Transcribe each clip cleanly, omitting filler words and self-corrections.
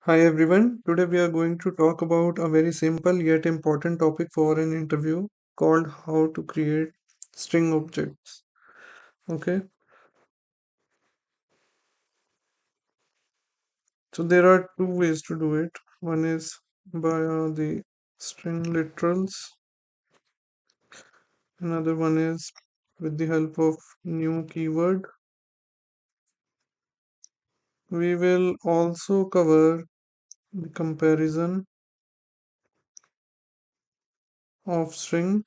Hi everyone. Today we are going to talk about a very simple yet important topic for an interview called how to create string objects. Okay, so there are two ways to do it. One is via the string literals, another one is with the help of new keyword. We will also cover the comparison of string.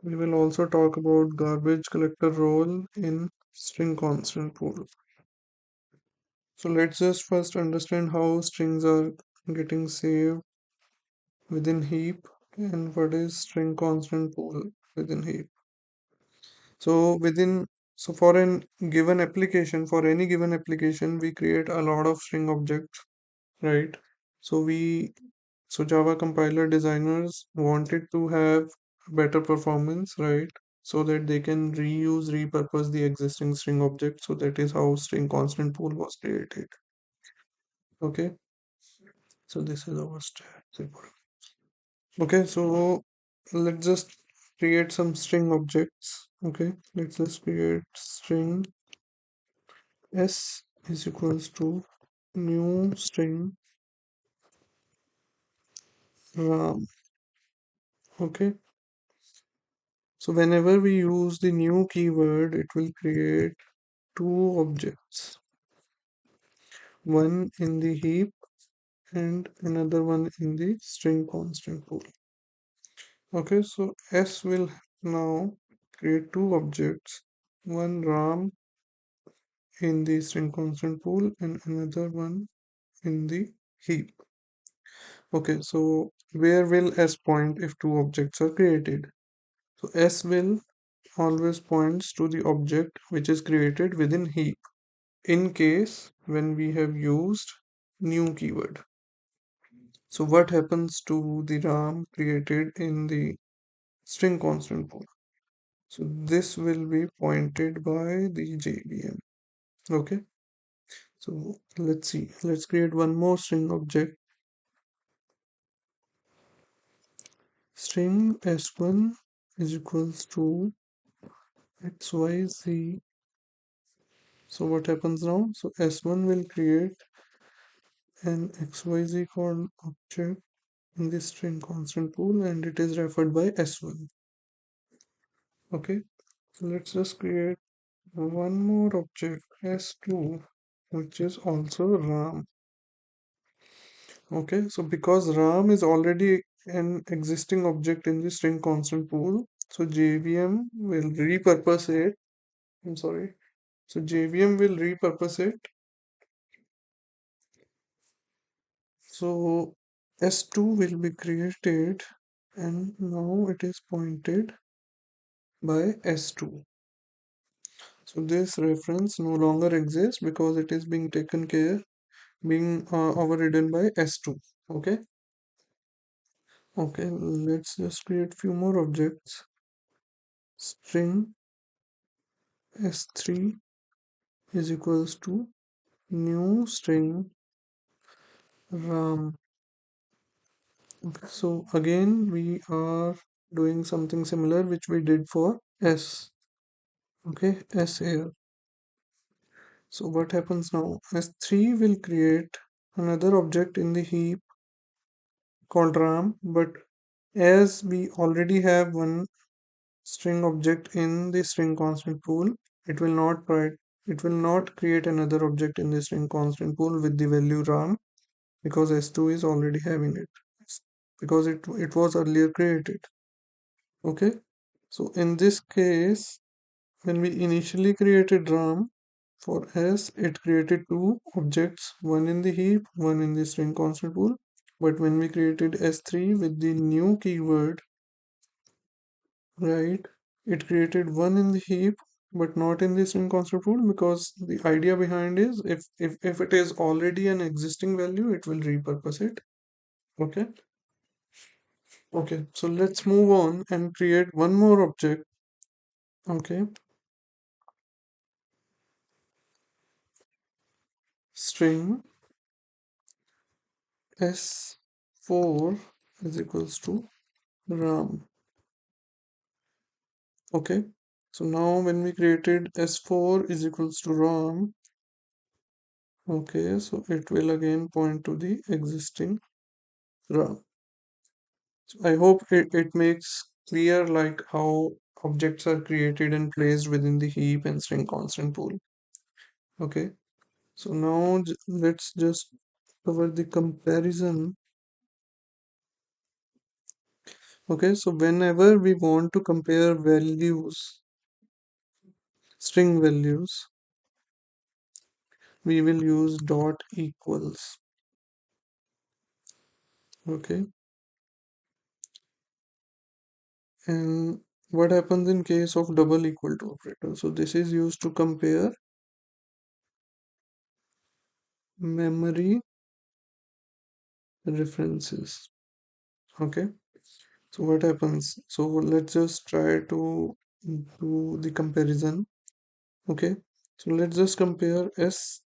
We will also talk about garbage collector role in string constant pool. So let's just first understand how strings are getting saved within heap and what is string constant pool within heap. So within so for an given application, for any given application, we create a lot of string objects, right? So Java compiler designers wanted to have better performance, right? So that they can repurpose the existing string object. So that is how string constant pool was created. Okay. So this is our stack. Okay, so let's just create some string objects. Okay, let's just create string s is equals to new string ram. Okay, so whenever we use the new keyword, it will create two objects, one in the heap and another one in the string constant pool. Okay, so s will now create two objects, one ram in the string constant pool and another one in the heap. Okay, so where will s point if two objects are created? So s will always points to the object which is created within heap in case when we have used new keyword. So what happens to the ram created in the string constant pool? So this will be pointed by the JVM. Okay, so let's see. Let's create one more string object. String s1 is equals to xyz. So what happens now? So s1 will create an xyz called object in the string constant pool and it is referred by s1. Okay, so let's just create one more object s2 which is also ram. Okay, so because ram is already an existing object in the string constant pool, so JVM will repurpose it. I'm sorry. So JVM will repurpose it. So S2 will be created and now it is pointed by S2. So this reference no longer exists because it is being taken care, being overridden by S2. Okay. Okay, let's just create few more objects. String S3 is equals to new string ram. Okay, so again we are doing something similar which we did for S. Okay, S here. So what happens now? S3 will create another object in the heap called ram, but as we already have one string object in the string constant pool, it will not provide, it will not create another object in the string constant pool with the value ram because S2 is already having it because it was earlier created. Okay, so in this case, when we initially created ram for S, it created two objects, one in the heap, one in the string constant pool. But when we created S3 with the new keyword, right, it created one in the heap but not in the string constant pool because the idea behind is if it is already an existing value, it will repurpose it. Okay. Okay, so let's move on and create one more object. Okay, string s4 is equals to ram. Okay, so now when we created s4 is equals to ram, okay, so it will again point to the existing ram. So I hope it makes clear like how objects are created and placed within the heap and string constant pool. Okay, so now let's just cover the comparison. Okay, so whenever we want to compare values, string values, we will use dot equals. Okay, and what happens in case of double equal to operator? So this is used to compare memory references. Okay, so what happens? So let's just try to do the comparison. Okay, so let's just compare s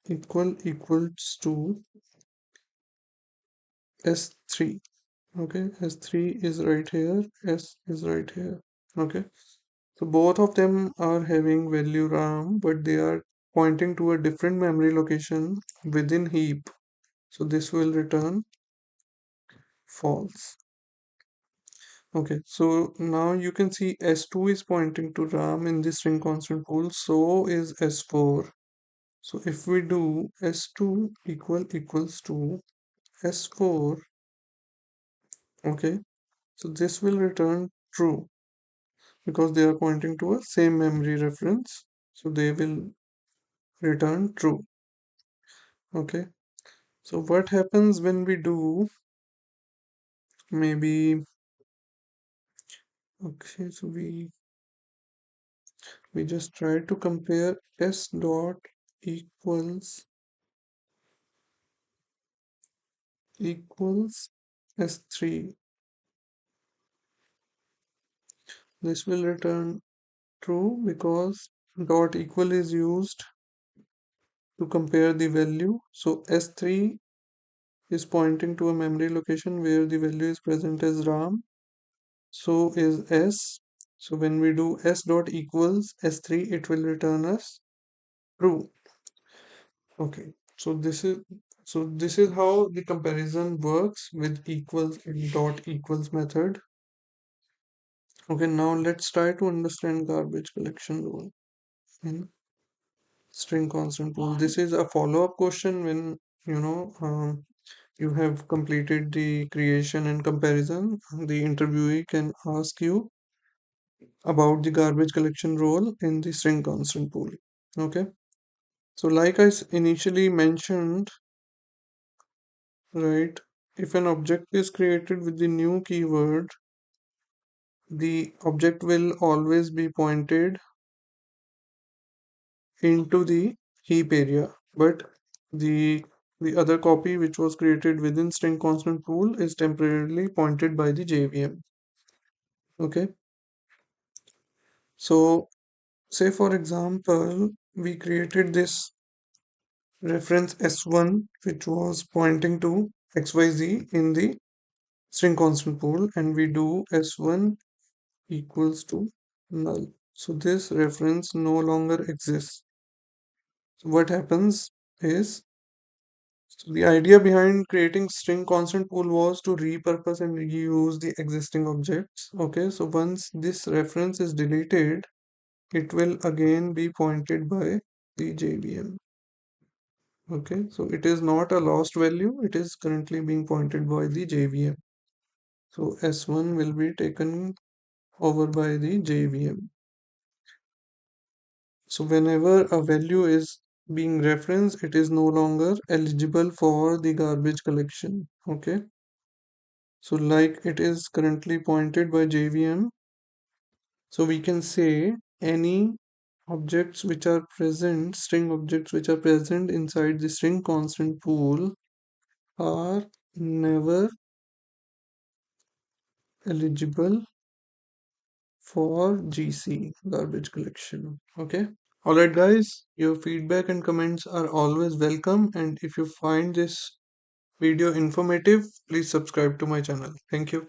equals to s3. Okay, s3 is right here, s is right here. Okay, so both of them are having value RAM, but they are pointing to a different memory location within heap. So this will return false. Okay, so now you can see S2 is pointing to RAM in the string constant pool, so is S4. So if we do S2 equals to S4, okay, so this will return true because they are pointing to a same memory reference. So they will return true. Okay, so what happens when we do maybe, okay, so we just try to compare S dot equals S3. This will return true because dot equal is used to compare the value. So S3 is pointing to a memory location where the value is present as RAM. So is S. So when we do S dot equals S3, it will return us true. Okay. So this is how the comparison works with equals and dot equals method. Okay, now let's try to understand garbage collection rule in string constant pool. This is a follow-up question when you have completed the creation and comparison. The interviewee can ask you about the garbage collection role in the string constant pool. Okay, so like initially mentioned, right, if an object is created with the new keyword, the object will always be pointed into the heap area, but the the other copy which was created within string constant pool is temporarily pointed by the JVM. Okay, so say for example we created this reference s1 which was pointing to xyz in the string constant pool, and we do s1 equals to null, so this reference no longer exists. So what happens is, so the idea behind creating string constant pool was to repurpose and reuse the existing objects. Okay, so once this reference is deleted, it will again be pointed by the JVM. Okay, so it is not a lost value, it is currently being pointed by the JVM. So S1 will be taken over by the JVM. So whenever a value is being referenced, it is no longer eligible for the garbage collection. Okay. So like it is currently pointed by JVM, so we can say any objects which are present, string objects which are present inside the string constant pool are never eligible for GC, garbage collection. Okay. Alright, guys, your feedback and comments are always welcome. And if you find this video informative, please subscribe to my channel. Thank you.